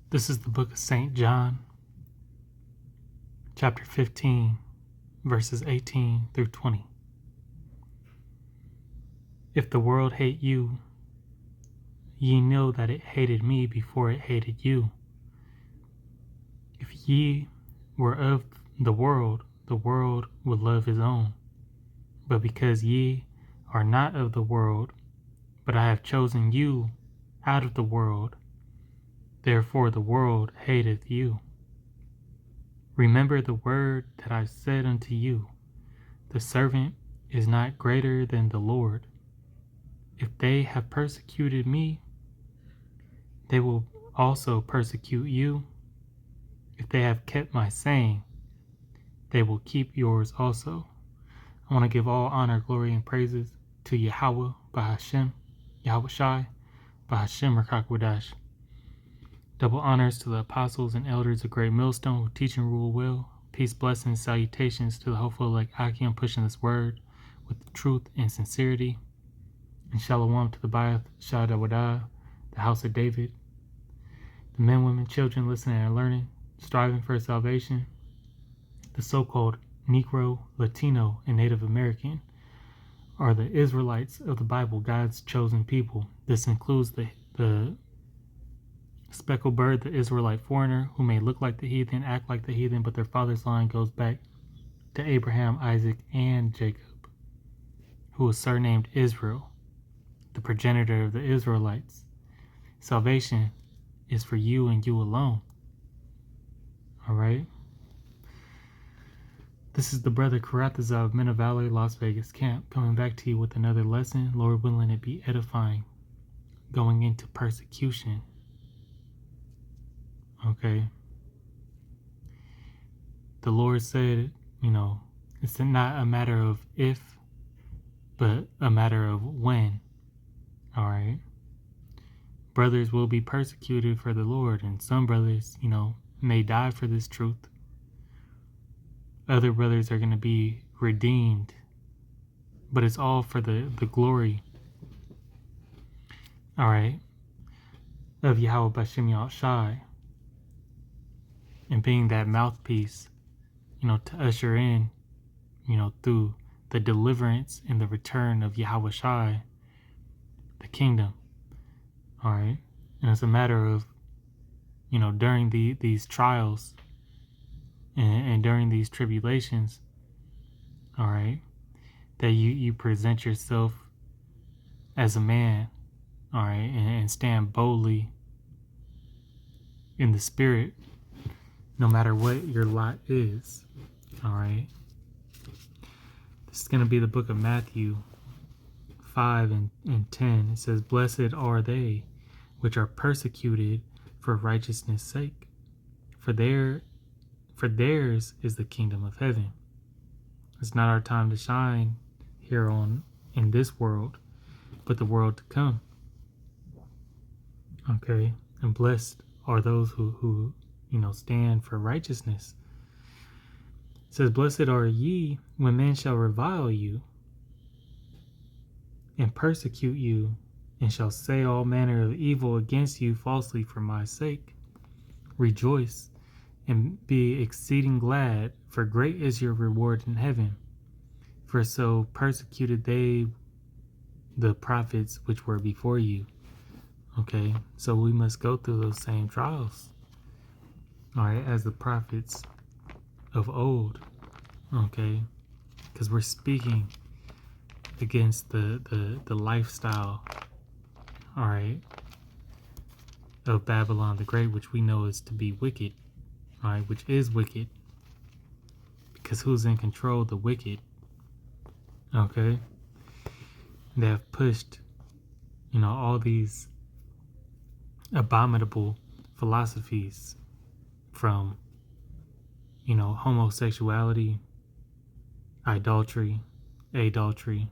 This is the book of St. John, chapter 15, verses 18 through 20. If the world hate you, ye know that it hated me before it hated you. If ye were of the world would love his own. But because ye are not of the world, but I have chosen you out of the world, therefore the world hateth you. Remember the word that I said unto you, the servant is not greater than the Lord. If they have persecuted me, they will also persecute you. If they have kept my saying, they will keep yours also. I want to give all honor, glory, and praises to Yahweh, Bahashem, Yahweh Shai, Bahashem Rakakwadash. Double honors to the apostles and elders of Great Millstone who teach and rule well. Peace, blessings, salutations to the hopeful elect Akim pushing this word with truth and sincerity. And shalom to the Bayath Shadawadah, the house of David. The men, women, children listening and learning, striving for salvation. The so-called Negro, Latino, and Native American are the Israelites of the Bible, God's chosen people. This includes the speckled bird, the Israelite foreigner, who may look like the heathen, act like the heathen, but their father's line goes back to Abraham, Isaac, and Jacob, who was surnamed Israel, the progenitor of the Israelites. Salvation is for you and you alone. All right? This is the brother Karathaza of Men of Valor, Las Vegas camp, coming back to you with another lesson. Lord willing, it be edifying, going into persecution. Okay? The Lord said, it's not a matter of if, but a matter of when. All right? Brothers will be persecuted for the Lord, and some brothers, may die for this truth. Other brothers are going to be redeemed, but it's all for the glory, all right, of Yahweh Bashem Yahweh Shai, and being that mouthpiece, to usher in, through the deliverance and the return of Yahweh Shai, the kingdom, all right. And it's a matter of, during these trials and during these tribulations, all right, that you present yourself as a man, all right, and stand boldly in the spirit, no matter what your lot is, all right. This is going to be the book of Matthew 5 and 10. It says, "Blessed are they which are persecuted for righteousness' sake, for theirs is the kingdom of heaven." It's not our time to shine here in this world, but the world to come. Okay, and blessed are those who stand for righteousness. It says, "Blessed are ye when men shall revile you and persecute you, and shall say all manner of evil against you falsely for my sake. Rejoice and be exceeding glad, for great is your reward in heaven. For so persecuted they the prophets which were before you." Okay, so we must go through those same trials, all right, as the prophets of old, okay, because we're speaking against the lifestyle, all right, of Babylon the Great, which we know is to be wicked, all right, which is wicked, because who's in control? The wicked, okay? They have pushed, all these abominable philosophies from, homosexuality, idolatry, adultery,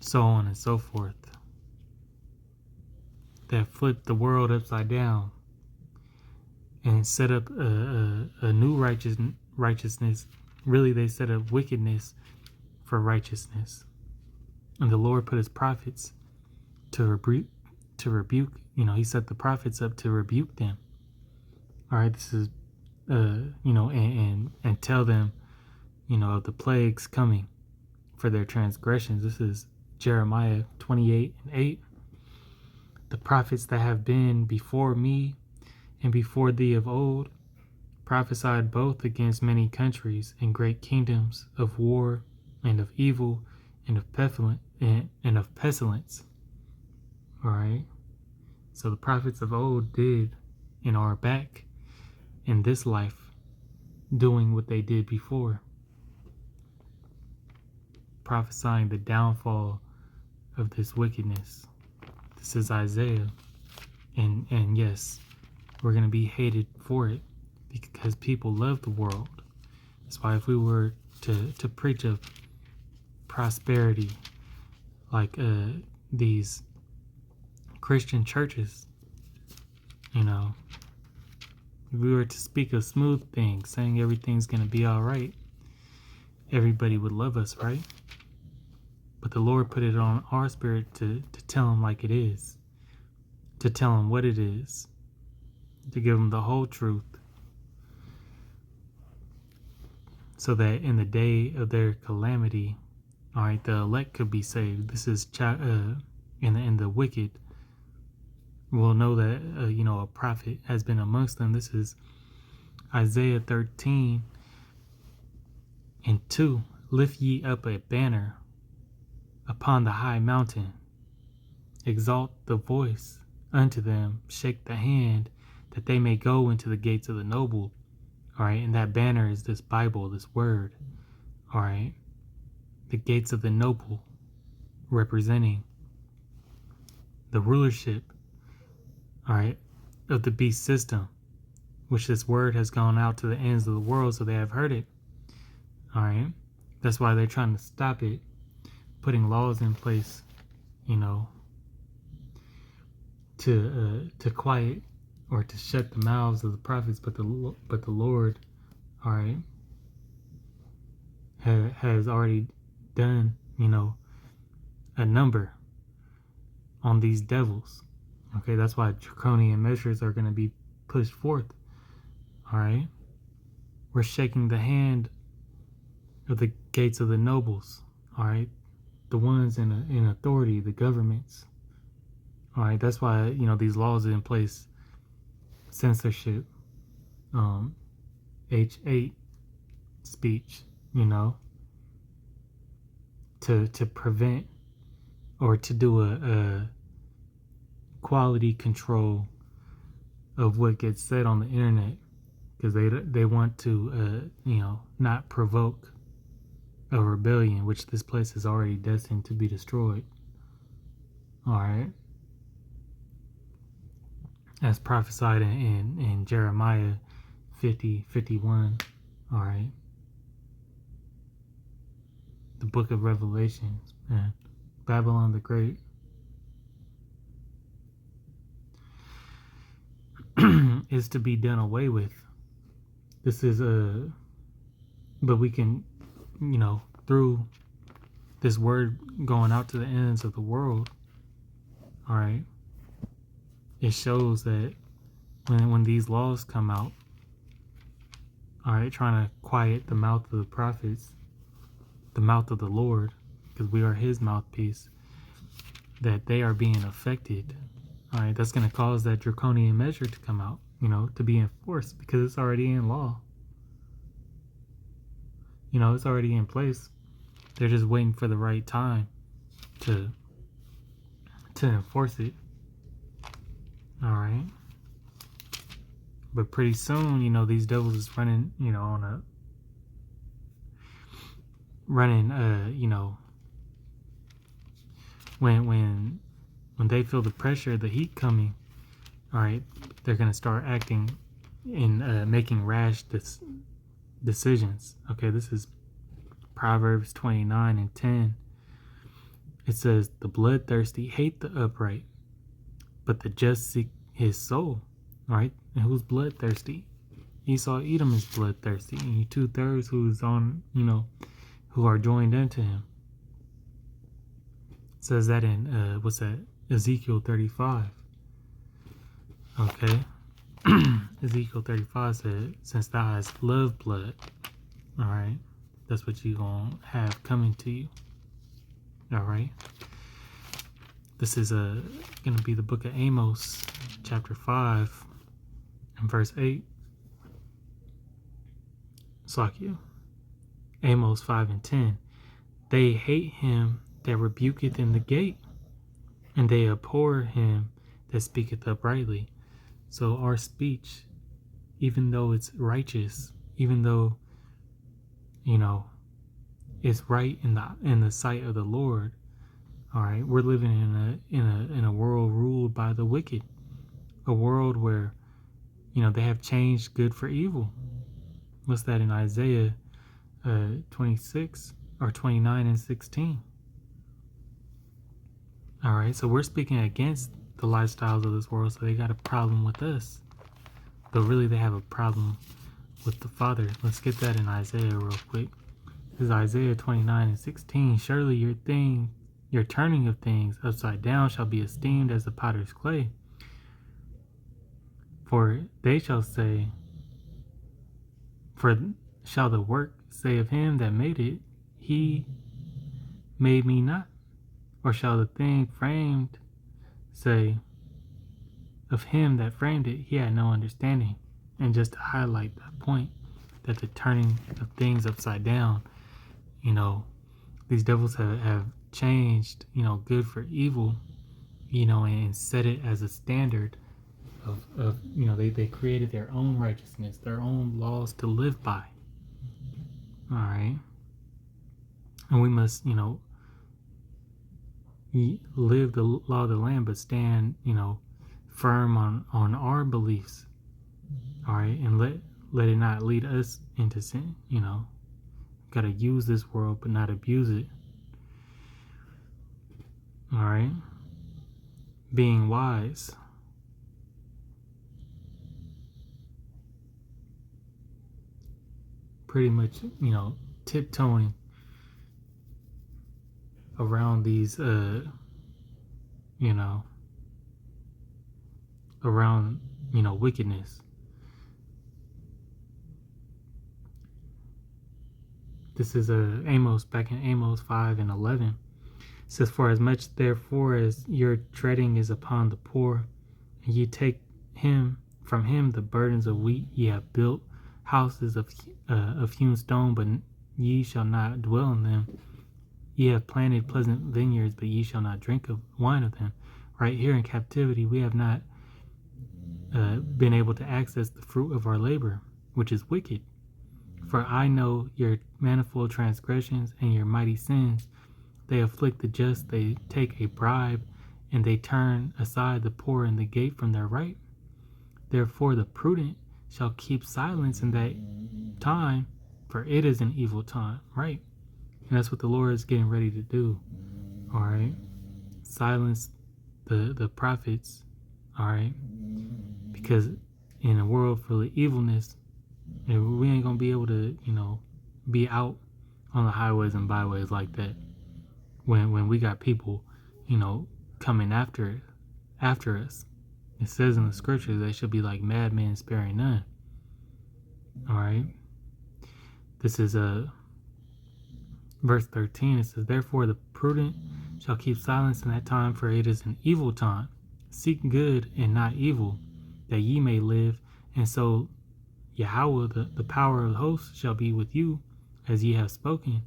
so on and so forth. They have flipped the world upside down and set up a new righteousness. Really, they set up wickedness for righteousness. And the Lord put his prophets to to rebuke, he set the prophets up to rebuke them. All right, this is, and tell them, of the plagues coming for their transgressions. This is Jeremiah 28:8. The prophets that have been before me and before thee of old prophesied both against many countries and great kingdoms of war and of evil and of pestilence. All right. So the prophets of old did and are back in this life doing what they did before, prophesying the downfall of this wickedness. This is Isaiah. And yes, we're going to be hated for it because people love the world. That's why if we were to preach of prosperity like these Christian churches, if we were to speak of smooth things, saying everything's going to be all right, everybody would love us, right? But the Lord put it on our spirit to tell them like it is, to tell them what it is, to give them the whole truth, so that in the day of their calamity, all right, the elect could be saved. This is in the wicked will know that a prophet has been amongst them. This is Isaiah 13:2. Lift ye up a banner upon the high mountain, exalt the voice unto them, shake the hand, that they may go into the gates of the noble. All right, and that banner is this Bible, this word. All right, the gates of the noble, representing the rulership, all right, of the beast system, which this word has gone out to the ends of the world, so they have heard it. All right, that's why they're trying to stop it, putting laws in place, to quiet or to shut the mouths of the prophets. But the Lord, all right, has already done, a number on these devils. Okay, that's why draconian measures are going to be pushed forth. All right, we're shaking the hand of the gates of the nobles. All right, the ones in authority, the governments. All right, that's why these laws are in place. Censorship, H8 speech, to prevent or to do a quality control of what gets said on the internet, because they want to not provoke a rebellion, which this place is already destined to be destroyed. All right, as prophesied in Jeremiah 50:51. All right, the book of Revelation, man. Babylon the Great is to be done away with. This is but we can, through this word going out to the ends of the world, all right, it shows that when these laws come out, all right, trying to quiet the mouth of the prophets, the mouth of the Lord, because we are his mouthpiece, that they are being affected. All right, that's going to cause that draconian measure to come out, to be enforced, because it's already in law. It's already in place. They're just waiting for the right time to enforce it. All right. But pretty soon, these devils is running, when they feel the pressure, the heat coming, all right, they're going to start acting in making rash decisions. Okay, this is Proverbs 29:10. It says, the bloodthirsty hate the upright, but the just seek his soul. All right, and who's bloodthirsty? Esau Edom is bloodthirsty, and you 2/3 who's on, who are joined unto him. says that in what's that? Ezekiel 35. Okay. Ezekiel 35 said, since thou hast loved blood, all right, that's what you're going to have coming to you. All right. This is going to be the book of Amos, chapter 5, and verse 8. Slakia. Amos 5 and 10. They hate him that rebuketh in the gate, and they abhor him that speaketh uprightly. So our speech, even though it's righteous, even though, it's right in the sight of the Lord, all right, we're living in a world ruled by the wicked, a world where, they have changed good for evil. What's that in Isaiah 26 or 29 and 16? All right, so we're speaking against the lifestyles of this world, so they got a problem with us. But really, they have a problem with the Father. Let's get that in Isaiah real quick. This is Isaiah 29 and 16. Surely your turning of things upside down shall be esteemed as the potter's clay. For they shall say, for shall the work say of him that made it, he made me not? Or shall the thing framed say of him that framed it, he had no understanding? And just to highlight that point, that the turning of things upside down, these devils have changed, good for evil, and set it as a standard of they created their own righteousness, their own laws to live by. All right. And we must, live the law of the land, but stand, firm on our beliefs. All right. And let it not lead us into sin. Got to use this world, but not abuse it. All right. Being wise. Pretty much, tiptoeing around these, around, wickedness. This is Amos, back in Amos 5 and 11. It says, for as much therefore as your treading is upon the poor, and ye take from him the burdens of wheat, ye have built houses of hewn stone, but ye shall not dwell in them. Ye have planted pleasant vineyards, but ye shall not drink of wine of them. Right here in captivity, we have not been able to access the fruit of our labor, which is wicked. For I know your manifold transgressions and your mighty sins. They afflict the just, they take a bribe, and they turn aside the poor in the gate from their right. Therefore the prudent shall keep silence in that time, for it is an evil time, right? And that's what the Lord is getting ready to do, all right? Silence the prophets, all right? Because in a world full of evilness, we ain't going to be able to, be out on the highways and byways like that. When we got people, coming after us. It says in the scriptures they should be like madmen sparing none. All right. This is verse 13. It says, therefore the prudent shall keep silence in that time, for it is an evil time. Seek good and not evil, that ye may live. And so Yahweh, the power of the host, shall be with you, as ye have spoken.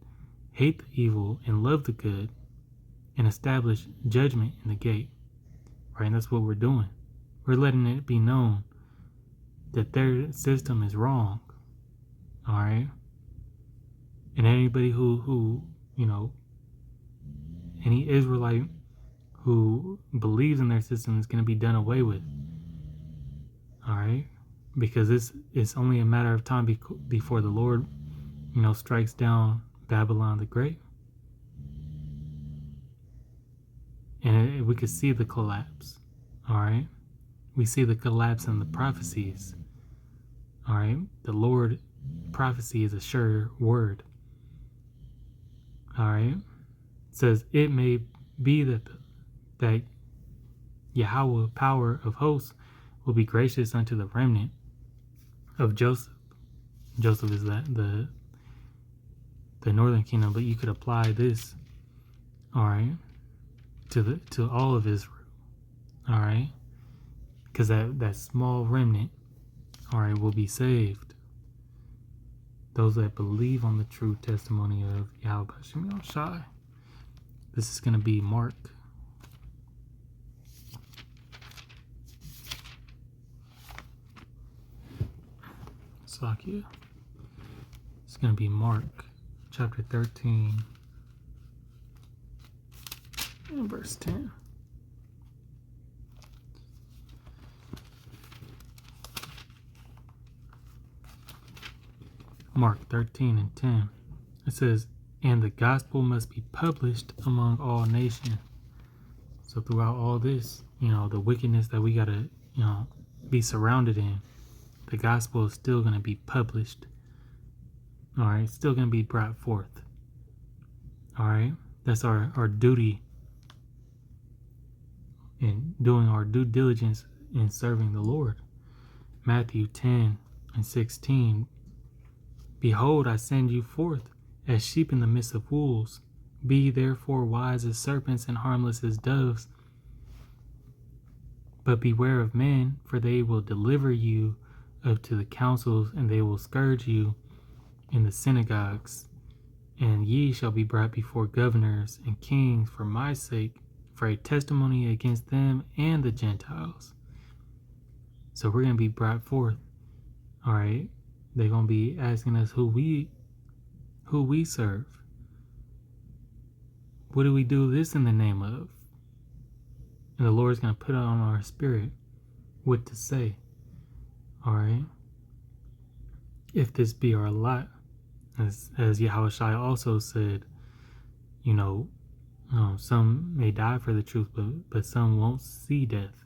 Hate the evil and love the good, and establish judgment in the gate. Right? And that's what we're doing. We're letting it be known that their system is wrong. All right? And anybody who any Israelite who believes in their system is going to be done away with. All right? Because it's only a matter of time before the Lord, strikes down Babylon the Great. And we could see the collapse. All right? We see the collapse in the prophecies. All right? The Lord prophecy is a sure word. All right? It says, it may be that Yahweh, power of hosts, will be gracious unto the remnant of Joseph. Joseph is the northern kingdom, but you could apply this, all right, to all of Israel, all right, because that small remnant, all right, will be saved. Those that believe on the true testimony of Yahweh B'Shem Yahushai. This is going to be Mark. Slakia. It's going to be Mark chapter 13 and verse 10. Mark 13 and 10. It says, and the gospel must be published among all nations. So throughout all this, the wickedness that we got to, be surrounded in, the gospel is still going to be published. All right. Still going to be brought forth. All right. That's our duty in doing our due diligence in serving the Lord. Matthew 10 and 16. Behold, I send you forth as sheep in the midst of wolves. Be therefore wise as serpents and harmless as doves. But beware of men, for they will deliver you up to the councils, and they will scourge you in the synagogues. And ye shall be brought before governors and kings for my sake, for a testimony against them and the Gentiles. So we're going to be brought forth. All right. They're going to be asking us who we serve. What do we do this in the name of? And the Lord's going to put on our spirit what to say. All right. If this be our lot, as Yahushua also said, some may die for the truth, but some won't see death.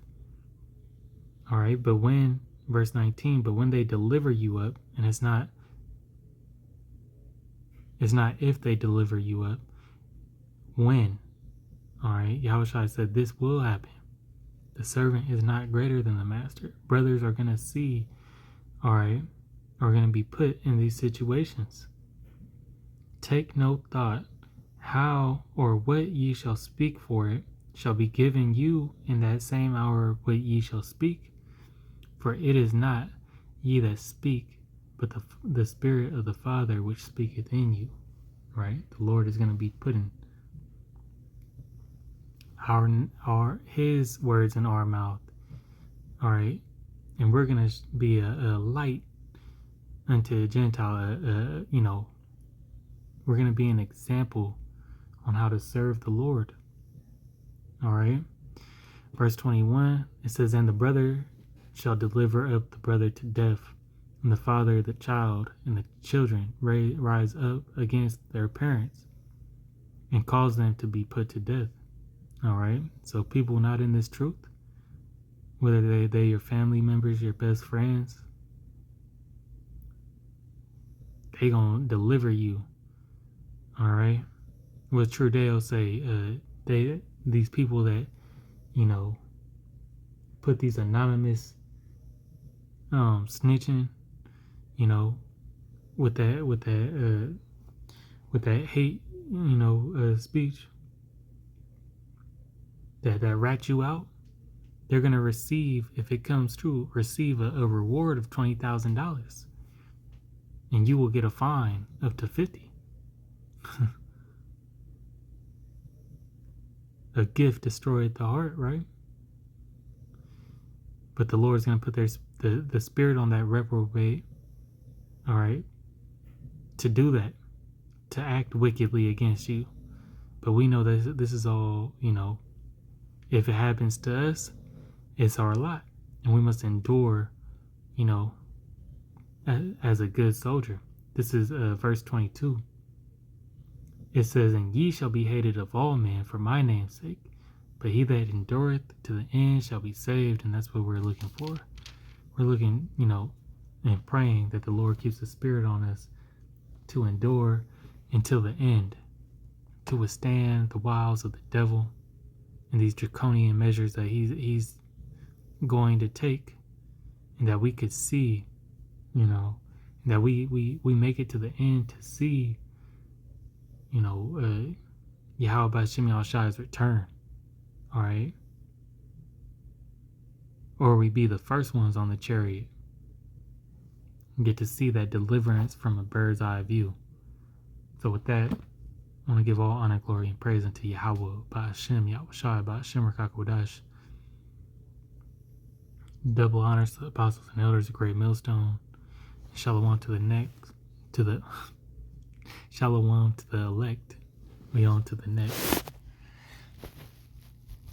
All right. But when, verse 19, but when they deliver you up, and it's not if they deliver you up, when. All right. Yahushua said this will happen. The servant is not greater than the master. Brothers are going to see, all right, are going to be put in these situations. Take no thought how or what ye shall speak, for it shall be given you in that same hour what ye shall speak. For it is not ye that speak, but the Spirit of the Father which speaketh in you. Right? The Lord is going to be putting His words in our mouth. All right? And we're going to be a light unto a Gentile. We're going to be an example on how to serve the Lord. All right? Verse 21, it says, and the brother shall deliver up the brother to death, and the father the child, and the children rise up against their parents and cause them to be put to death. All right. So people not in this truth, whether they your family members, your best friends, they gonna deliver you. All right. What Trudeo say? These people that put these anonymous snitching, with that hate, speech that rat you out, they're gonna receive, if it comes true, a reward of $20,000, and you will get a fine up to 50. A gift destroyed the heart, right? But the Lord's gonna put the spirit on that reprobate, all right, to do that, to act wickedly against you. But we know that this is all, if it happens to us, it's our lot. And we must endure, as a good soldier. This is verse 22. It says, and ye shall be hated of all men for my name's sake, but he that endureth to the end shall be saved. And that's what we're looking for. We're looking, and praying that the Lord keeps the spirit on us to endure until the end, to withstand the wiles of the devil, and these draconian measures that he's going to take, and that we could see, that we make it to the end to see, Yahweh Bashim Yahushai's return. All right. Or we be the first ones on the chariot and get to see that deliverance from a bird's eye view. So with that, I want to give all honor, glory, and praise unto Yahweh, Ba'ashem, Yahushai, Ba'ashem, Rakakwadash. Double honors to the apostles and elders of Great Millstone. Shalom to the Shalom to the elect. We on to the next.